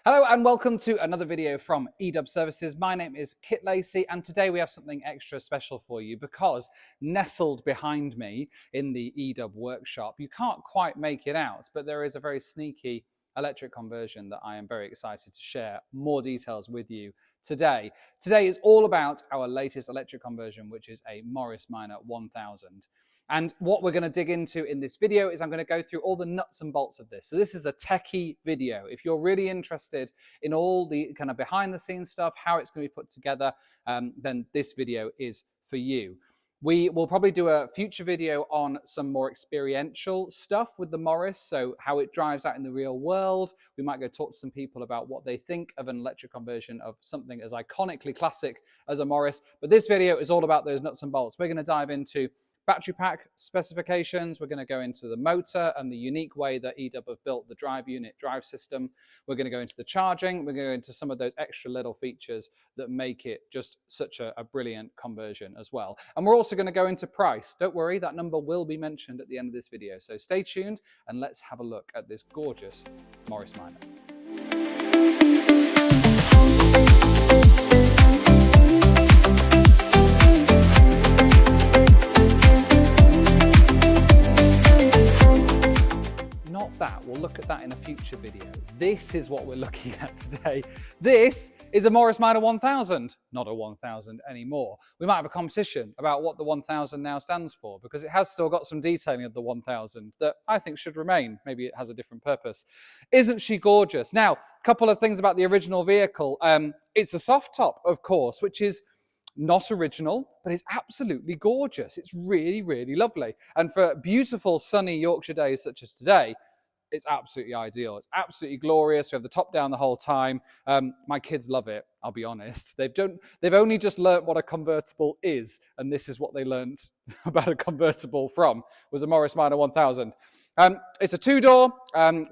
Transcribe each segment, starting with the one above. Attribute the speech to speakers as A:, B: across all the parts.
A: Hello and welcome to another video from eDub's Services. My name is Kit Lacey and today we have something extra special for you because nestled behind me in the eDub workshop, you can't quite make it out, but there is a very sneaky electric conversion that I am very excited to share more details with you today. Today is all about our latest electric conversion, which is a Morris Minor 1000. And what we're going to dig into in this video is I'm going to go through all the nuts and bolts of this. So this is a techie video. If you're really interested in all the kind of behind the scenes stuff, how it's going to be put together, then this video is for you. We will probably do a future video on some more experiential stuff with the Morris, so how it drives out in the real world. We might go talk to some people about what they think of an electric conversion of something as iconically classic as a Morris. But this video is all about those nuts and bolts. We're going to dive into battery pack specifications. We're going to go into the motor and the unique way that eDub have built the drive unit drive system. We're going to go into the charging. We're going to go into some of those extra little features that make it just such a brilliant conversion as well. And we're also going to go into price. Don't worry, that number will be mentioned at the end of this video. So stay tuned and let's have a look at this gorgeous Morris Minor. That. We'll look at that in a future video. This is what we're looking at today. This is a Morris Minor 1000, not a 1000 anymore. We might have a competition about what the 1000 now stands for because it has still got some detailing of the 1000 that I think should remain. Maybe it has a different purpose. Isn't she gorgeous? Now, a couple of things about the original vehicle. It's a soft top, of course, which is not original, but it's absolutely gorgeous. It's really, really lovely. And for beautiful sunny Yorkshire days such as today, it's absolutely ideal. It's absolutely glorious. We have the top down the whole time. My kids love it, I'll be honest. They've only just learnt what a convertible is, and this is what they learnt about a convertible from, was a Morris Minor 1000. It's a two-door.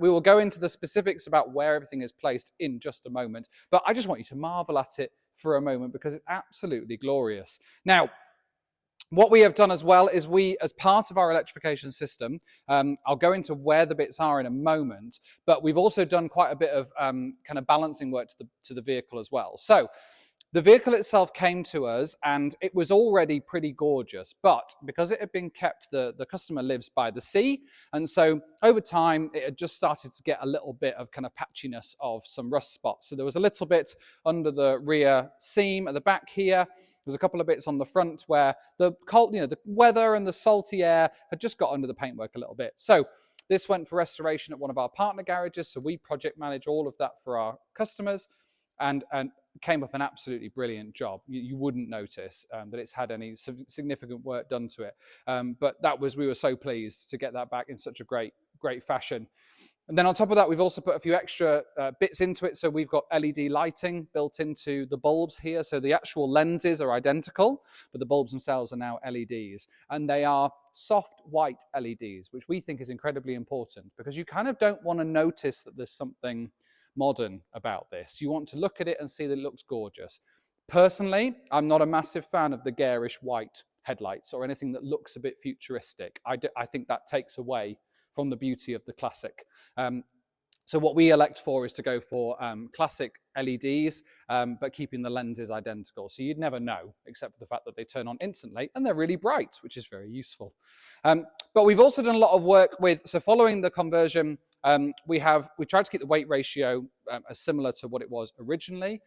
A: We will go into the specifics about where everything is placed in just a moment, but I just want you to marvel at it for a moment because it's absolutely glorious. Now, what we have done as well is as part of our electrification system, I'll go into where the bits are in a moment, but we've also done quite a bit of kind of balancing work to the vehicle as well. So the vehicle itself came to us and it was already pretty gorgeous, but because it had been kept, the customer lives by the sea. And so over time, it had just started to get a little bit of kind of patchiness of some rust spots. So there was a little bit under the rear seam at the back here. There's a couple of bits on the front where the cold, the weather and the salty air had just got under the paintwork a little bit. So this went for restoration at one of our partner garages. So we project manage all of that for our customers and came up an absolutely brilliant job. You wouldn't notice that it's had any significant work done to it. But we were so pleased to get that back in such a great fashion. And then on top of that, we've also put a few extra bits into it. So we've got LED lighting built into the bulbs here. So the actual lenses are identical, but the bulbs themselves are now LEDs. And they are soft white LEDs, which we think is incredibly important because you kind of don't want to notice that there's something modern about this. You want to look at it and see that it looks gorgeous. Personally, I'm not a massive fan of the garish white headlights or anything that looks a bit futuristic. I think that takes away from the beauty of the classic. So what we elect for is to go for classic LEDs, but keeping the lenses identical. So you'd never know, except for the fact that they turn on instantly and they're really bright, which is very useful. But we've also done a lot of work so following the conversion, we tried to keep the weight ratio as similar to what it was originally.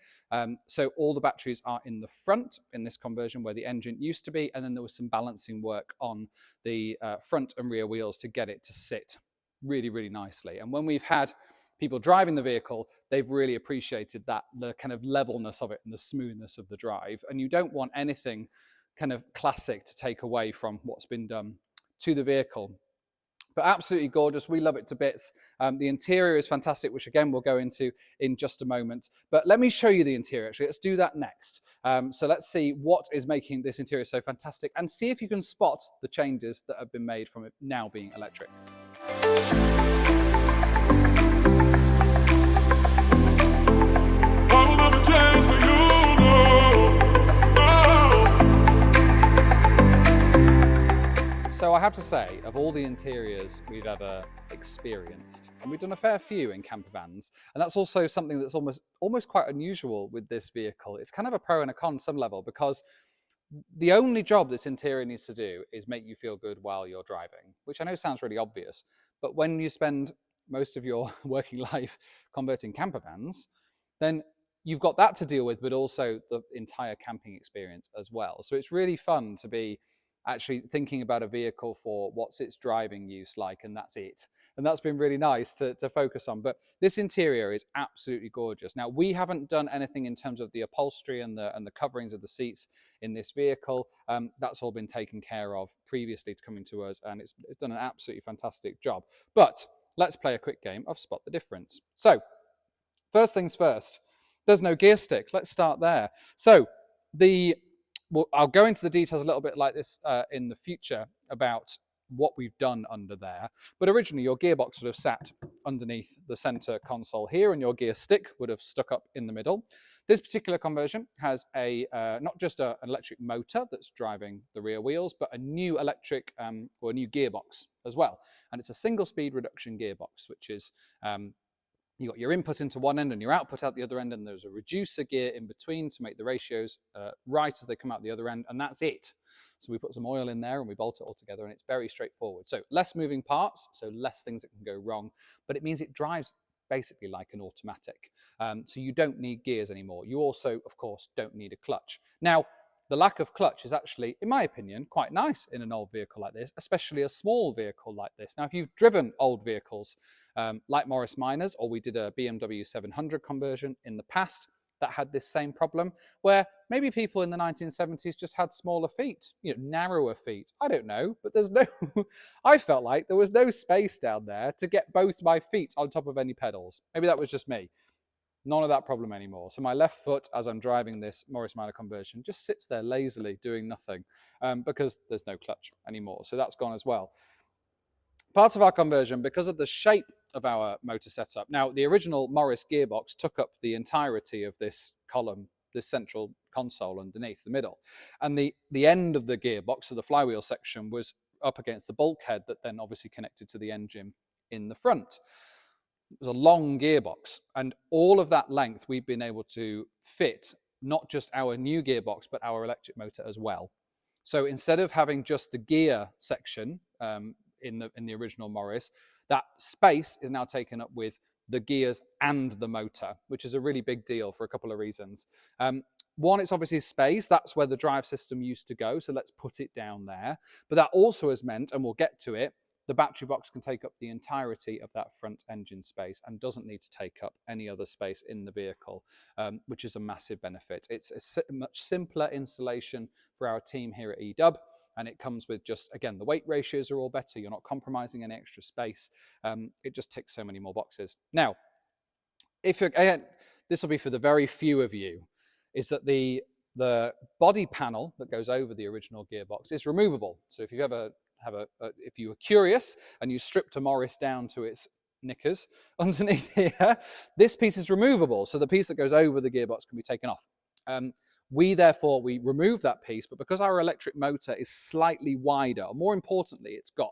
A: So all the batteries are in the front in this conversion where the engine used to be, and then there was some balancing work on the front and rear wheels to get it to sit really, really nicely. And when we've had people driving the vehicle, they've really appreciated the kind of levelness of it and the smoothness of the drive. And you don't want anything kind of classic to take away from what's been done to the vehicle. But absolutely gorgeous. We love it to bits. The interior is fantastic, which again we'll go into in just a moment. But let me show you the interior actually. Let's do that next. So let's see what is making this interior so fantastic and see if you can spot the changes that have been made from it now being electric. So I have have to say, of all the interiors we've ever experienced, and we've done a fair few in camper vans, and that's also something that's almost quite unusual with this vehicle. It's kind of a pro and a con some level, because the only job this interior needs to do is make you feel good while you're driving, which I know sounds really obvious, but when you spend most of your working life converting camper vans, then you've got that to deal with, but also the entire camping experience as well. So it's really fun to be actually thinking about a vehicle for what's its driving use like, and that's it. And that's been really nice to focus on. But this interior is absolutely gorgeous. Now, we haven't done anything in terms of the upholstery and the coverings of the seats in this vehicle. That's all been taken care of previously to coming to us, and it's done an absolutely fantastic job. But let's play a quick game of Spot the Difference. So, first things first, there's no gear stick. Let's start there. So, I'll go into the details a little bit like this in the future about what we've done under there. But originally, your gearbox would have sat underneath the center console here, and your gear stick would have stuck up in the middle. This particular conversion has not just an electric motor that's driving the rear wheels, but a new electric or a new gearbox as well. And it's a single-speed reduction gearbox, which is you got your input into one end and your output out the other end, and there's a reducer gear in between to make the ratios right as they come out the other end, and that's it. So we put some oil in there and we bolt it all together, and it's very straightforward. So less moving parts, so less things that can go wrong, but it means it drives basically like an automatic. So you don't need gears anymore. You also, of course, don't need a clutch. Now, the lack of clutch is actually, in my opinion, quite nice in an old vehicle like this, especially a small vehicle like this. Now, if you've driven old vehicles like Morris Minors, or we did a BMW 700 conversion in the past that had this same problem, where maybe people in the 1970s just had smaller feet, narrower feet. I don't know, but I felt like there was no space down there to get both my feet on top of any pedals. Maybe that was just me. None of that problem anymore. So my left foot, as I'm driving this Morris Minor conversion, just sits there lazily doing nothing because there's no clutch anymore. So that's gone as well. Part of our conversion, because of the shape of our motor setup. Now, the original Morris gearbox took up the entirety of this column, this central console underneath the middle. And the end of the gearbox, so the flywheel section, was up against the bulkhead that then obviously connected to the engine in the front. It was a long gearbox, and all of that length we've been able to fit not just our new gearbox, but our electric motor as well. So instead of having just the gear section in the original Morris, that space is now taken up with the gears and the motor, which is a really big deal for a couple of reasons. One, it's obviously space. That's where the drive system used to go, so let's put it down there. But that also has meant, and we'll get to it, the battery box can take up the entirety of that front engine space and doesn't need to take up any other space in the vehicle, which is a massive benefit. It's a much simpler installation for our team here at eDub, and it comes with just, again, the weight ratios are all better. You're not compromising any extra space. It just ticks so many more boxes. Now, this will be for the very few of you, is that the body panel that goes over the original gearbox is removable. So if you've ever if you were curious and you stripped a Morris down to its knickers underneath here, this piece is removable. So the piece that goes over the gearbox can be taken off. We remove that piece, but because our electric motor is slightly wider, or more importantly, it's got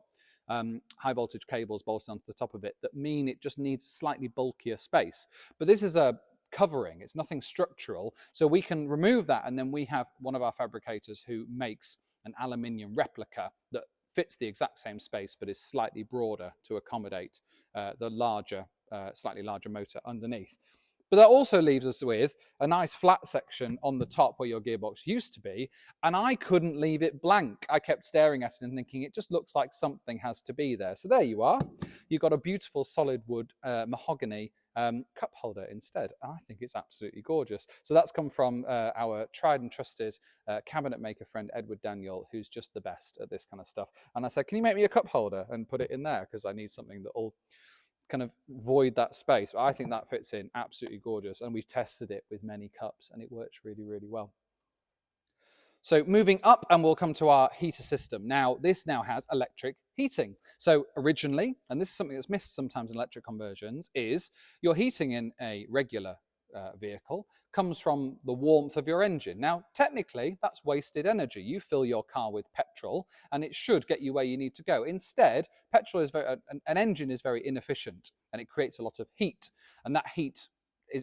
A: high voltage cables bolted onto the top of it that mean it just needs slightly bulkier space. But this is a covering, it's nothing structural, so we can remove that, and then we have one of our fabricators who makes an aluminium replica that fits the exact same space but is slightly broader to accommodate the slightly larger motor underneath. But that also leaves us with a nice flat section on the top where your gearbox used to be, and I couldn't leave it blank. I kept staring at it and thinking it just looks like something has to be there. So there you are. You've got a beautiful solid wood mahogany cup holder instead. I think it's absolutely gorgeous. So that's come from our tried and trusted cabinet maker friend Edward Daniel, who's just the best at this kind of stuff. And I said, can you make me a cup holder and put it in there, because I need something that will kind of void that space. I think that fits in absolutely gorgeous, and we've tested it with many cups and it works really, really well. So moving up, and we'll come to our heater system. Now, this now has electric heating. So originally, and this is something that's missed sometimes in electric conversions, is you're heating in a regular vehicle comes from the warmth of your engine. Now, technically, that's wasted energy. You fill your car with petrol, and it should get you where you need to go. Instead, petrol is an engine is very inefficient, and it creates a lot of heat, and that heat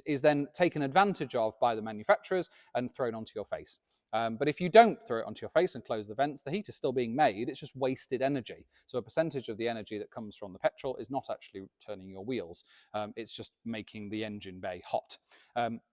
A: is then taken advantage of by the manufacturers and thrown onto your face. But if you don't throw it onto your face and close the vents, the heat is still being made. It's just wasted energy. So a percentage of the energy that comes from the petrol is not actually turning your wheels. It's just making the engine bay hot.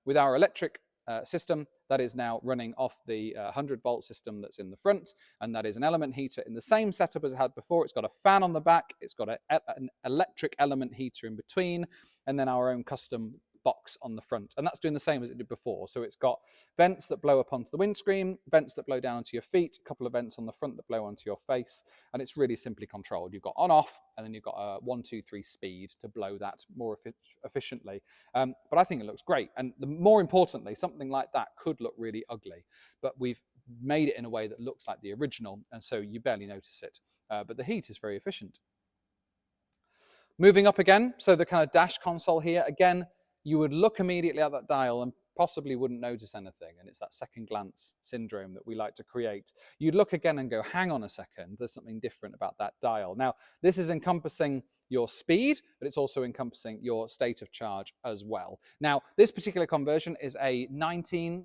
A: With our electric system, that is now running off the 100-volt system that's in the front, and that is an element heater in the same setup as it had before. It's got a fan on the back, it's got an electric element heater in between, and then our own custom box on the front, and that's doing the same as it did before. So it's got vents that blow up onto the windscreen, vents that blow down onto your feet, a couple of vents on the front that blow onto your face, and it's really simply controlled. You've got on off, and then you've got a 1, 2, 3 speed to blow that more efficiently. But I think it looks great, and more importantly, something like that could look really ugly, but we've made it in a way that looks like the original, and so you barely notice it. But the heat is very efficient. Moving up again, so the kind of dash console here, again, you would look immediately at that dial and possibly wouldn't notice anything. And it's that second glance syndrome that we like to create. You'd look again and go, hang on a second, there's something different about that dial. Now, this is encompassing your speed, but it's also encompassing your state of charge as well. Now, this particular conversion is a 19-20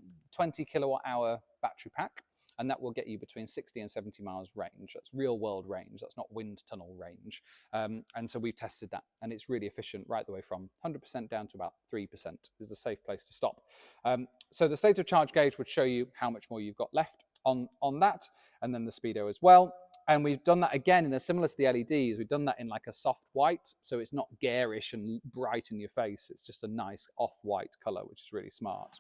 A: kilowatt hour battery pack, and that will get you between 60 and 70 miles range. That's real world range, that's not wind tunnel range. And so we've tested that, and it's really efficient right the way from 100% down to about 3% is the safe place to stop. So the state of charge gauge would show you how much more you've got left on that, and then the speedo as well. And we've done that again in a similar to the LEDs, we've done that in like a soft white, so it's not garish and bright in your face, it's just a nice off-white color, which is really smart.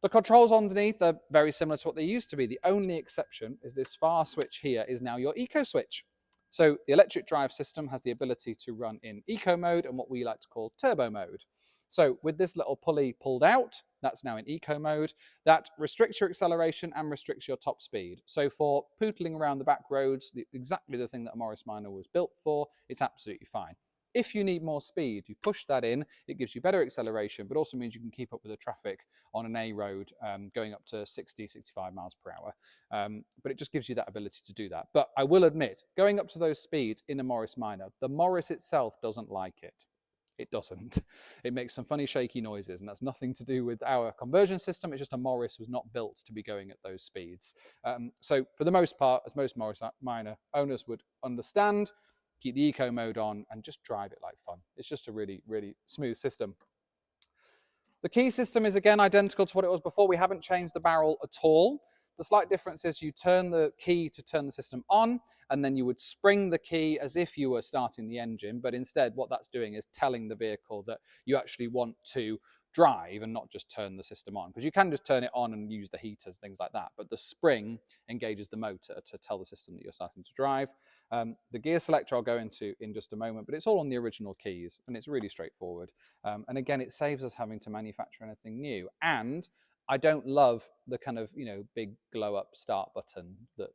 A: The controls underneath are very similar to what they used to be. The only exception is this far switch here is now your eco switch. So the electric drive system has the ability to run in eco mode and what we like to call turbo mode. So with this little pulley pulled out, that's now in eco mode. That restricts your acceleration and restricts your top speed. So for pootling around the back roads, exactly the thing that a Morris Minor was built for, it's absolutely fine. If you need more speed, you push that in, it gives you better acceleration, but also means you can keep up with the traffic on an A road going up to 60, 65 miles per hour. But it just gives you that ability to do that. But I will admit, going up to those speeds in a Morris Minor, the Morris itself doesn't like it. It doesn't. It makes some funny shaky noises, and that's nothing to do with our conversion system. It's just a Morris was not built to be going at those speeds. So for the most part, as most Morris Minor owners would understand, keep the eco mode on and just drive it like fun. It's just a really, really smooth system. The key system is again identical to what it was before. We haven't changed the barrel at all. The slight difference is you turn the key to turn the system on, and then you would spring the key as if you were starting the engine, but instead what that's doing is telling the vehicle that you actually want to drive and not just turn the system on, because you can just turn it on and use the heaters, things like that, but the spring engages the motor to tell the system that you're starting to drive. The gear selector I'll go into in just a moment, but it's all on the original keys and it's really straightforward. And again, it saves us having to manufacture anything new. And I don't love the kind of, big glow up start button that,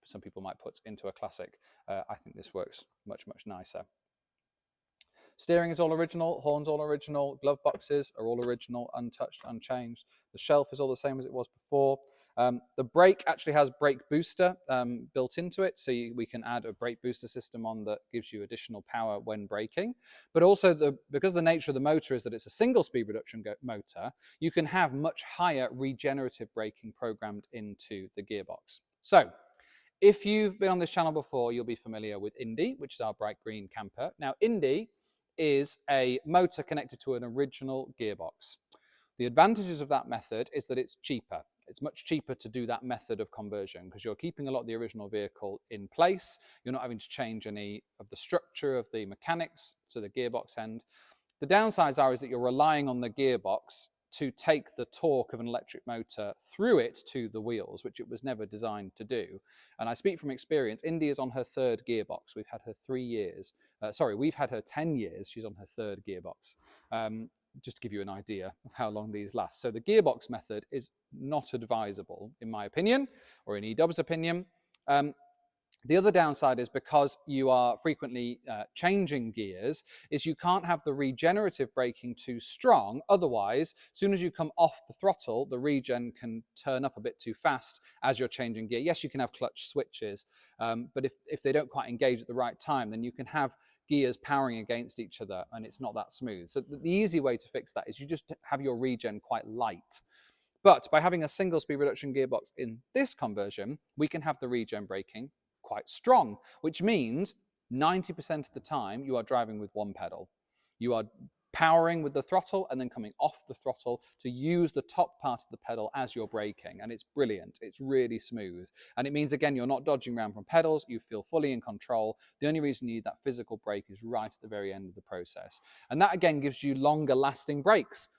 A: some people might put into a classic. I think this works much, much nicer. Steering is all original, horns all original, glove boxes are all original, untouched, unchanged. The shelf is all the same as it was before. The brake actually has brake booster built into it, so we can add a brake booster system on that gives you additional power when braking. But also, because the nature of the motor is that it's a single speed reduction motor, you can have much higher regenerative braking programmed into the gearbox. So, if you've been on this channel before, you'll be familiar with Indy, which is our bright green camper. Now, Indy is a motor connected to an original gearbox. The advantages of that method is that it's cheaper. It's much cheaper to do that method of conversion because you're keeping a lot of the original vehicle in place. You're not having to change any of the structure of the mechanics to the gearbox end. The downsides is that you're relying on the gearbox to take the torque of an electric motor through it to the wheels, which it was never designed to do. And I speak from experience. Indy is on her third gearbox. We've had her 3 years. We've had her 10 years. She's on her third gearbox. Just to give you an idea of how long these last. So the gearbox method is not advisable, in my opinion, or in eDub's opinion. The other downside is because you are frequently changing gears, is you can't have the regenerative braking too strong. Otherwise, as soon as you come off the throttle, the regen can turn up a bit too fast as you're changing gear. Yes, you can have clutch switches, but if they don't quite engage at the right time, then you can have gears powering against each other and it's not that smooth. So the easy way to fix that is you just have your regen quite light. But by having a single speed reduction gearbox in this conversion, we can have the regen braking quite strong, which means 90% of the time you are driving with one pedal. You are powering with the throttle and then coming off the throttle to use the top part of the pedal as you're braking. And it's brilliant. It's really smooth. And it means, again, you're not dodging around from pedals. You feel fully in control. The only reason you need that physical brake is right at the very end of the process. And that, again, gives you longer lasting brakes.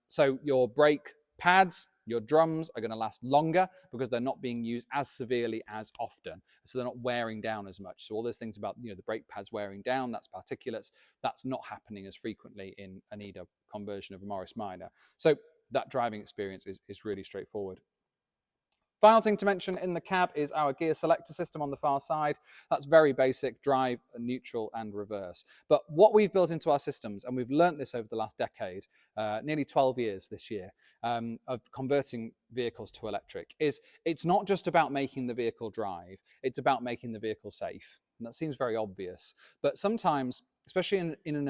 A: So your brake pads, your drums are going to last longer because they're not being used as severely as often. So they're not wearing down as much. So all those things about, the brake pads wearing down, that's particulates, that's not happening as frequently in an eDub conversion of a Morris Minor. So that driving experience is really straightforward. Final thing to mention in the cab is our gear selector system on the far side. That's very basic: drive, neutral, and reverse. But what we've built into our systems, and we've learnt this over the last decade, nearly 12 years this year, of converting vehicles to electric, is it's not just about making the vehicle drive, it's about making the vehicle safe. And that seems very obvious. But sometimes, especially in an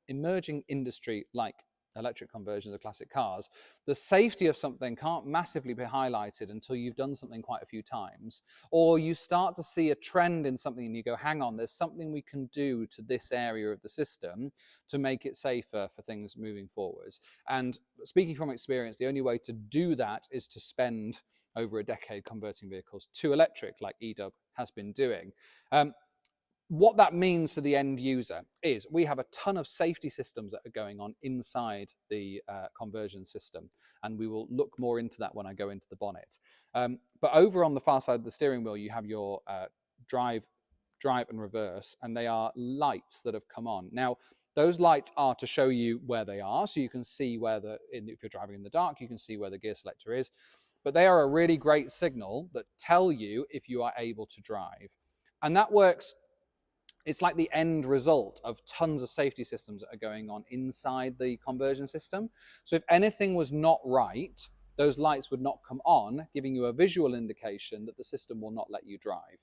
A: emerging industry like electric conversions of classic cars, the safety of something can't massively be highlighted until you've done something quite a few times, or you start to see a trend in something and you go, hang on, there's something we can do to this area of the system to make it safer for things moving forwards. And speaking from experience, the only way to do that is to spend over a decade converting vehicles to electric, like eDub has been doing. What that means to the end user is we have a ton of safety systems that are going on inside the conversion system, and we will look more into that when I go into the bonnet. But over on the far side of the steering wheel, you have your drive and reverse, and they are lights that have come on. Now, those lights are to show you where they are, so you can see if you're driving in the dark, you can see where the gear selector is. But they are a really great signal that tell you if you are able to drive. And that works. It's like the end result of tons of safety systems that are going on inside the conversion system. So if anything was not right, those lights would not come on, giving you a visual indication that the system will not let you drive.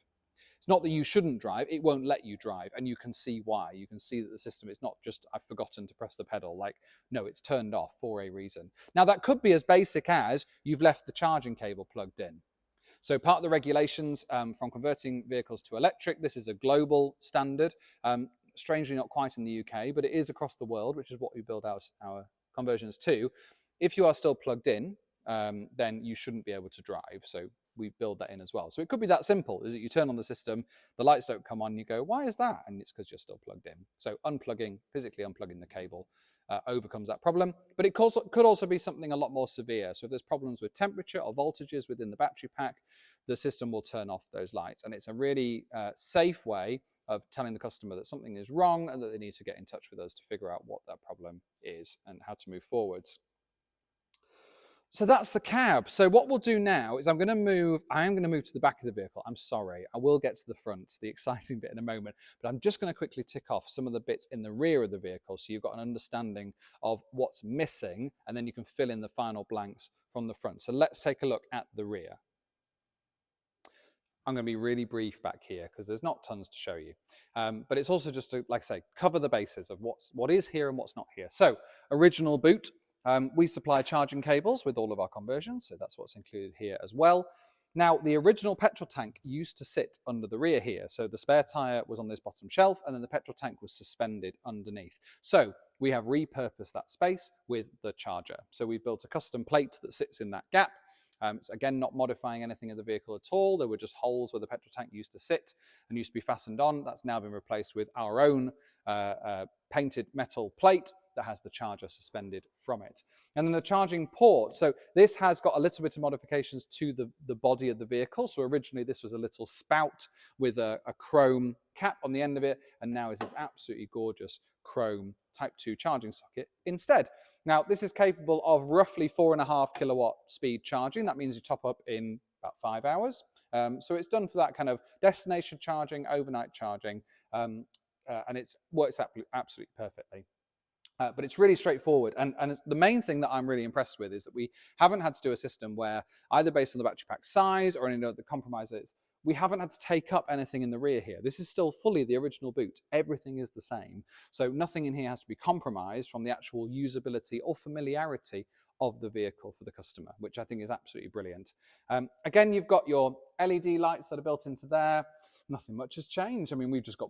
A: It's not that you shouldn't drive, it won't let you drive, and you can see why. You can see that the system is not just, I've forgotten to press the pedal, no, it's turned off for a reason. Now, that could be as basic as you've left the charging cable plugged in. So part of the regulations from converting vehicles to electric, this is a global standard, strangely not quite in the UK, but it is across the world, which is what we build our conversions to. If you are still plugged in, then you shouldn't be able to drive. So we build that in as well. So it could be that simple, is that you turn on the system, the lights don't come on, and you go, why is that? And it's because you're still plugged in. So physically unplugging the cable overcomes that problem. But it could also be something a lot more severe. So if there's problems with temperature or voltages within the battery pack, the system will turn off those lights. And it's a really safe way of telling the customer that something is wrong and that they need to get in touch with us to figure out what that problem is and how to move forwards. So that's the cab. So what we'll do now is I am going to move to the back of the vehicle. I'm sorry, I will get to the front, the exciting bit in a moment, but I'm just going to quickly tick off some of the bits in the rear of the vehicle so you've got an understanding of what's missing, and then you can fill in the final blanks from the front. So let's take a look at the rear. I'm going to be really brief back here because there's not tons to show you. But it's also just to, like I say, cover the bases of what is here and what's not here. So original boot. We supply charging cables with all of our conversions, so that's what's included here as well. Now, the original petrol tank used to sit under the rear here. So the spare tyre was on this bottom shelf, and then the petrol tank was suspended underneath. So we have repurposed that space with the charger. So we built a custom plate that sits in that gap. So again, not modifying anything of the vehicle at all. There were just holes where the petrol tank used to sit and used to be fastened on. That's now been replaced with our own painted metal plate that has the charger suspended from it. And then the charging port. So this has got a little bit of modifications to the body of the vehicle. So originally this was a little spout with a chrome cap on the end of it, and now is this absolutely gorgeous chrome Type 2 charging socket instead. Now, this is capable of roughly 4.5 kilowatt speed charging. That means you top up in about 5 hours. So it's done for that kind of destination charging, overnight charging, and it works absolutely perfectly. But it's really straightforward. And the main thing that I'm really impressed with is that we haven't had to do a system where, either based on the battery pack size or any other compromises, we haven't had to take up anything in the rear here. This is still fully the original boot. Everything is the same. So nothing in here has to be compromised from the actual usability or familiarity of the vehicle for the customer, which I think is absolutely brilliant. Again, you've got your LED lights that are built into there. Nothing much has changed. I mean, we've just got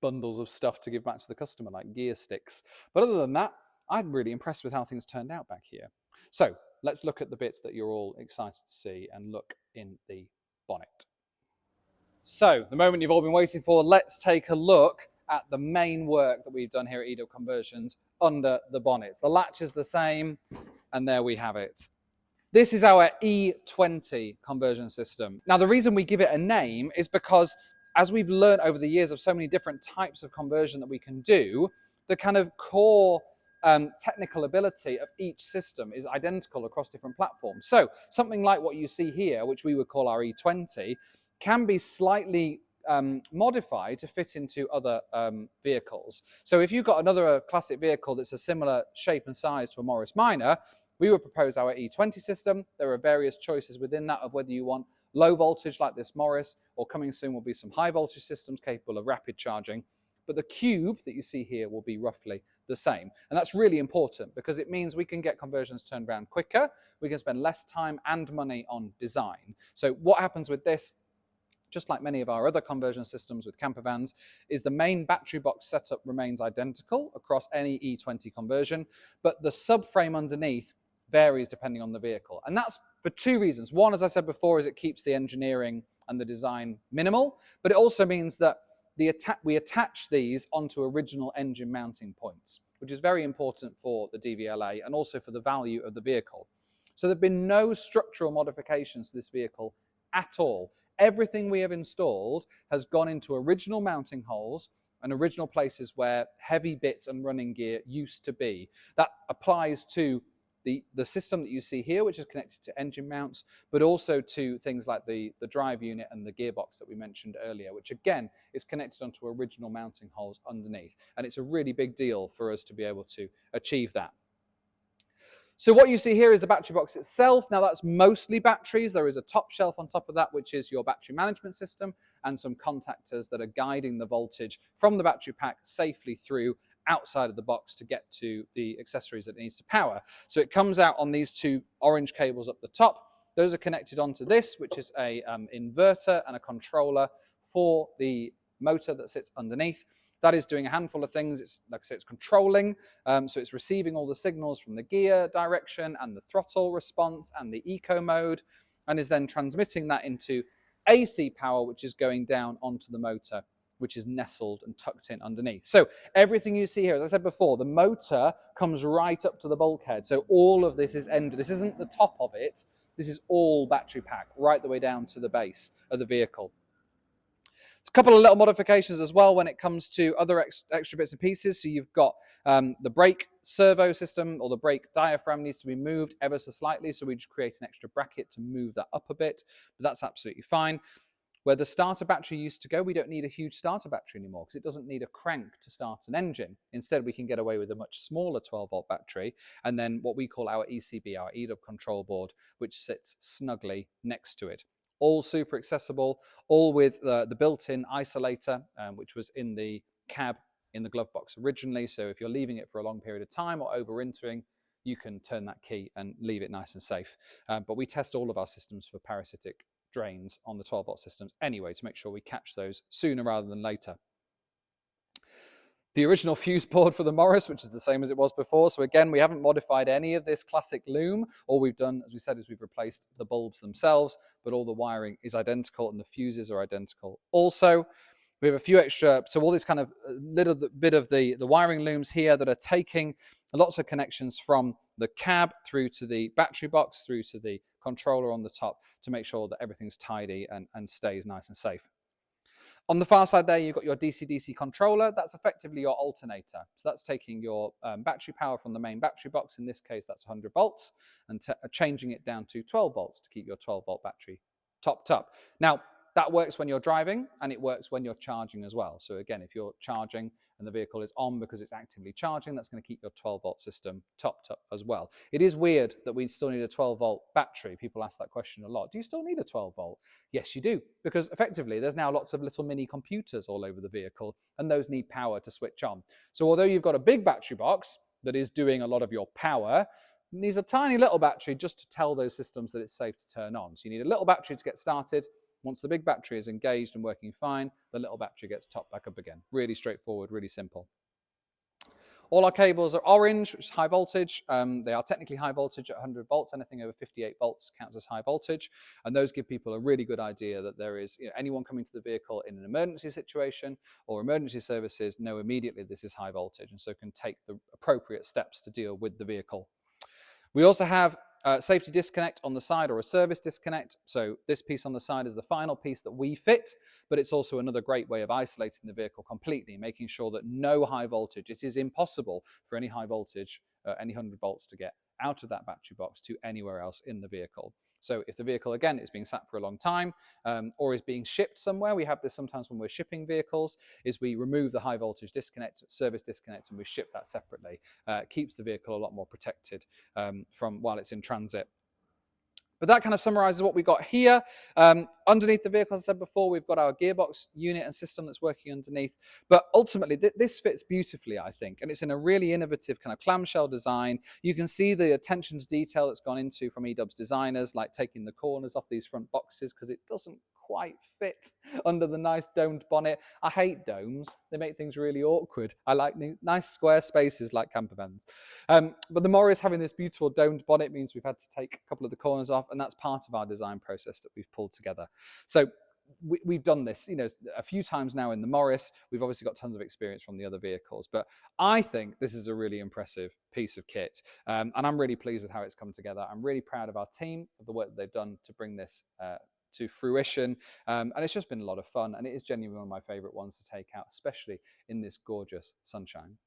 A: bundles of stuff to give back to the customer, like gear sticks. But other than that, I'm really impressed with how things turned out back here. So let's look at the bits that you're all excited to see and look in the bonnet. So the moment you've all been waiting for, let's take a look at the main work that we've done here at eDub Conversions under the bonnets. The latch is the same, and there we have it. This is our E20 conversion system. Now, the reason we give it a name is because, as we've learned over the years of so many different types of conversion that we can do, the kind of core technical ability of each system is identical across different platforms. So something like what you see here, which we would call our E20, can be slightly modified to fit into other vehicles. So if you've got another classic vehicle that's a similar shape and size to a Morris Minor, we would propose our E20 system. There are various choices within that of whether you want low voltage like this Morris, or coming soon will be some high voltage systems capable of rapid charging. But the cube that you see here will be roughly the same. And that's really important because it means we can get conversions turned around quicker. We can spend less time and money on design. So what happens with this, just like many of our other conversion systems with camper vans, is the main battery box setup remains identical across any E20 conversion, but the subframe underneath varies depending on the vehicle. And that's for two reasons. One, as I said before, is it keeps the engineering and the design minimal, but it also means that we attach these onto original engine mounting points, which is very important for the DVLA and also for the value of the vehicle. So there have been no structural modifications to this vehicle at all. Everything we have installed has gone into original mounting holes and original places where heavy bits and running gear used to be. That applies to the system that you see here, which is connected to engine mounts, but also to things like the drive unit and the gearbox that we mentioned earlier, which again is connected onto original mounting holes underneath. And it's a really big deal for us to be able to achieve that. So what you see here is the battery box itself. Now that's mostly batteries. There is a top shelf on top of that, which is your battery management system and some contactors that are guiding the voltage from the battery pack safely through outside of the box to get to the accessories that it needs to power. So it comes out on these two orange cables up the top. Those are connected onto this, which is a inverter and a controller for the motor that sits underneath. That is doing a handful of things. It's, like I said, it's controlling. So it's receiving all the signals from the gear direction and the throttle response and the eco mode, and is then transmitting that into AC power, which is going down onto the motor, which is nestled and tucked in underneath. So everything you see here, as I said before, the motor comes right up to the bulkhead. So all of this is ended. This isn't the top of it. This is all battery pack, right the way down to the base of the vehicle. A couple of little modifications as well when it comes to other extra bits and pieces. So you've got the brake servo system, or the brake diaphragm needs to be moved ever so slightly. So we just create an extra bracket to move that up a bit, but that's absolutely fine. Where the starter battery used to go, we don't need a huge starter battery anymore because it doesn't need a crank to start an engine. Instead, we can get away with a much smaller 12-volt battery, and then what we call our ECB, our eDub control board, which sits snugly next to it. All super accessible, all with the built-in isolator, which was in the cab in the glove box originally. So if you're leaving it for a long period of time or overwintering, you can turn that key and leave it nice and safe. But we test all of our systems for parasitic drains on the 12-volt systems anyway to make sure we catch those sooner rather than later. The original fuse board for the Morris, which is the same as it was before. So again, we haven't modified any of this classic loom. All we've done, as we said, is we've replaced the bulbs themselves, but all the wiring is identical and the fuses are identical. Also, we have a few extra, so all this kind of little bit of the wiring looms here that are taking lots of connections from the cab through to the battery box, through to the controller on the top to make sure that everything's tidy and stays nice and safe. On the far side there, you've got your DC-DC controller. That's effectively your alternator. So that's taking your battery power from the main battery box. In this case, that's 100 volts, and changing it down to 12 volts to keep your 12-volt battery topped up. Now, that works when you're driving and it works when you're charging as well. So again, if you're charging and the vehicle is on because it's actively charging, that's going to keep your 12-volt system topped up as well. It is weird that we still need a 12-volt battery. People ask that question a lot. Do you still need a 12-volt? Yes, you do, because effectively there's now lots of little mini computers all over the vehicle, and those need power to switch on. So although you've got a big battery box that is doing a lot of your power, it needs a tiny little battery just to tell those systems that it's safe to turn on. So you need a little battery to get started. Once the big battery is engaged and working fine, the little battery gets topped back up again. Really straightforward, really simple. All our cables are orange, which is high voltage. They are technically high voltage at 100 volts. Anything over 58 volts counts as high voltage. And those give people a really good idea that there is anyone coming to the vehicle in an emergency situation or emergency services know immediately this is high voltage, and so can take the appropriate steps to deal with the vehicle. We also have safety disconnect on the side, or a service disconnect. So this piece on the side is the final piece that we fit, but it's also another great way of isolating the vehicle completely, making sure that no high voltage, it is impossible for any high voltage, any 100 volts to get out of that battery box to anywhere else in the vehicle. So if the vehicle, again, is being sat for a long time or is being shipped somewhere, we have this sometimes when we're shipping vehicles, is we remove the high voltage disconnect, service disconnect, and we ship that separately. Keeps the vehicle a lot more protected from while it's in transit. But that kind of summarizes what we got here. Underneath the vehicle, as I said before, we've got our gearbox unit and system that's working underneath. But ultimately, this fits beautifully, I think. And it's in a really innovative kind of clamshell design. You can see the attention to detail that's gone into from eDub's designers, like taking the corners off these front boxes because it doesn't quite fit under the nice domed bonnet. I hate domes. They make things really awkward. I like nice square spaces like camper vans. But the Morris having this beautiful domed bonnet means we've had to take a couple of the corners off, and that's part of our design process that we've pulled together. So we've done this, a few times now in the Morris. We've obviously got tons of experience from the other vehicles, but I think this is a really impressive piece of kit, and I'm really pleased with how it's come together. I'm really proud of our team, of the work that they've done to bring this to fruition, and it's just been a lot of fun, and it is genuinely one of my favorite ones to take out, especially in this gorgeous sunshine.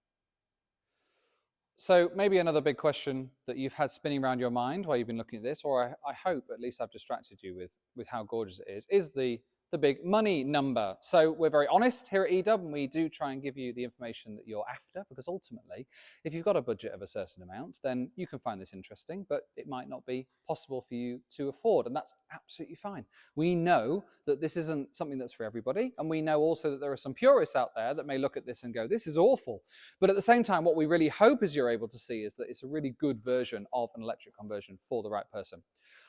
A: So maybe another big question that you've had spinning around your mind while you've been looking at this, or I hope at least I've distracted you with how gorgeous it is the big money number. So we're very honest here at eDub, and we do try and give you the information that you're after, because ultimately, if you've got a budget of a certain amount, then you can find this interesting, but it might not be possible for you to afford, and that's absolutely fine. We know that this isn't something that's for everybody, and we know also that there are some purists out there that may look at this and go, this is awful. But at the same time, what we really hope is you're able to see is that it's a really good version of an electric conversion for the right person.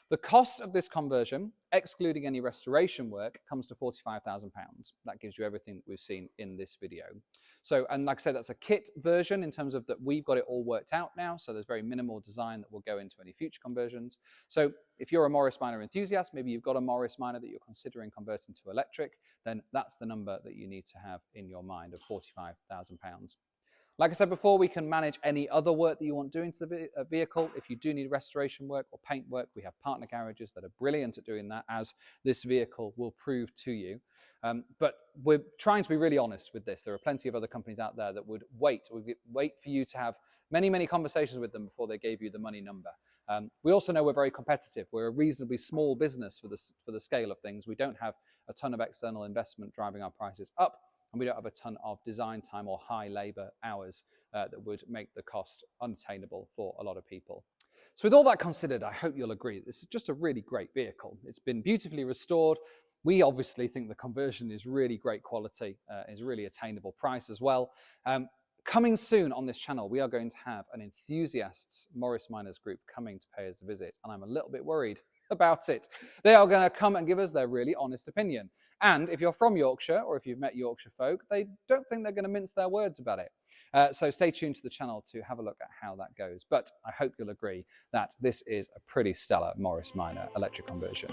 A: The cost of this conversion, excluding any restoration work, comes to £45,000. That gives you everything that we've seen in this video. So, and like I said, that's a kit version in terms of that we've got it all worked out now. So there's very minimal design that will go into any future conversions. So if you're a Morris Minor enthusiast, maybe you've got a Morris Minor that you're considering converting to electric, then that's the number that you need to have in your mind of £45,000. Like I said before, we can manage any other work that you want doing to the vehicle. If you do need restoration work or paint work, we have partner garages that are brilliant at doing that, as this vehicle will prove to you. But we're trying to be really honest with this. There are plenty of other companies out there that would wait for you to have many, many conversations with them before they gave you the money number. We also know we're very competitive. We're a reasonably small business for the scale of things. We don't have a ton of external investment driving our prices up, and we don't have a ton of design time or high labor hours that would make the cost unattainable for a lot of people. So with all that considered, I hope you'll agree this is just a really great vehicle. It's been beautifully restored. We obviously think the conversion is really great quality, is really attainable price as well. Coming soon on this channel, we are going to have an enthusiasts Morris Miners group coming to pay us a visit, and I'm a little bit worried about it. They are going to come and give us their really honest opinion. And if you're from Yorkshire, or if you've met Yorkshire folk, they don't think they're going to mince their words about it. So stay tuned to the channel to have a look at how that goes. But I hope you'll agree that this is a pretty stellar Morris Minor electric conversion.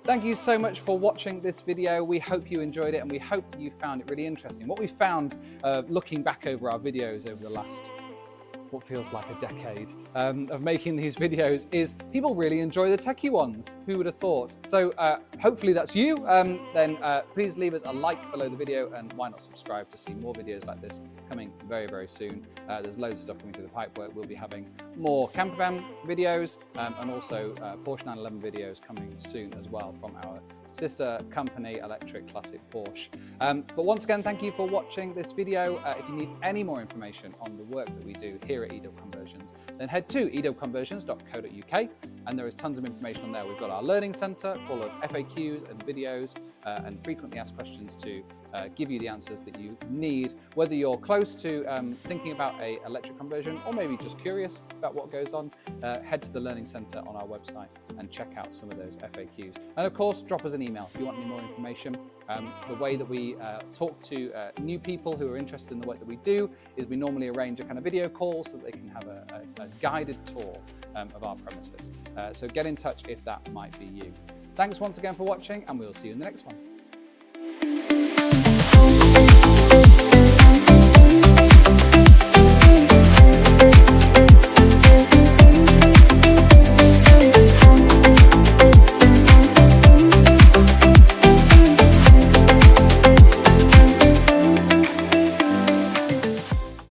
A: Thank you so much for watching this video. We hope you enjoyed it, and we hope you found it really interesting. What we found looking back over our videos over the last what feels like a decade of making these videos is people really enjoy the techie ones. Who would have thought? So hopefully that's you. Then please leave us a like below the video, and why not subscribe to see more videos like this coming very, very soon. There's loads of stuff coming through the pipework. We'll be having more camper van videos and also Porsche 911 videos coming soon as well from our sister company, Electric Classic Porsche. But once again, thank you for watching this video. If you need any more information on the work that we do here at eDub Conversions, then head to edubconversions.co.uk, and there is tons of information on there. We've got our learning centre full of FAQs and videos and frequently asked questions to give you the answers that you need, whether you're close to thinking about an electric conversion or maybe just curious about what goes on. Head to the learning centre on our website and check out some of those FAQs. And of course, drop us an email if you want any more information. The way that we talk to new people who are interested in the work that we do is we normally arrange a kind of video call so that they can have a guided tour of our premises. So get in touch if that might be you. Thanks once again for watching, and we'll see you in the next one.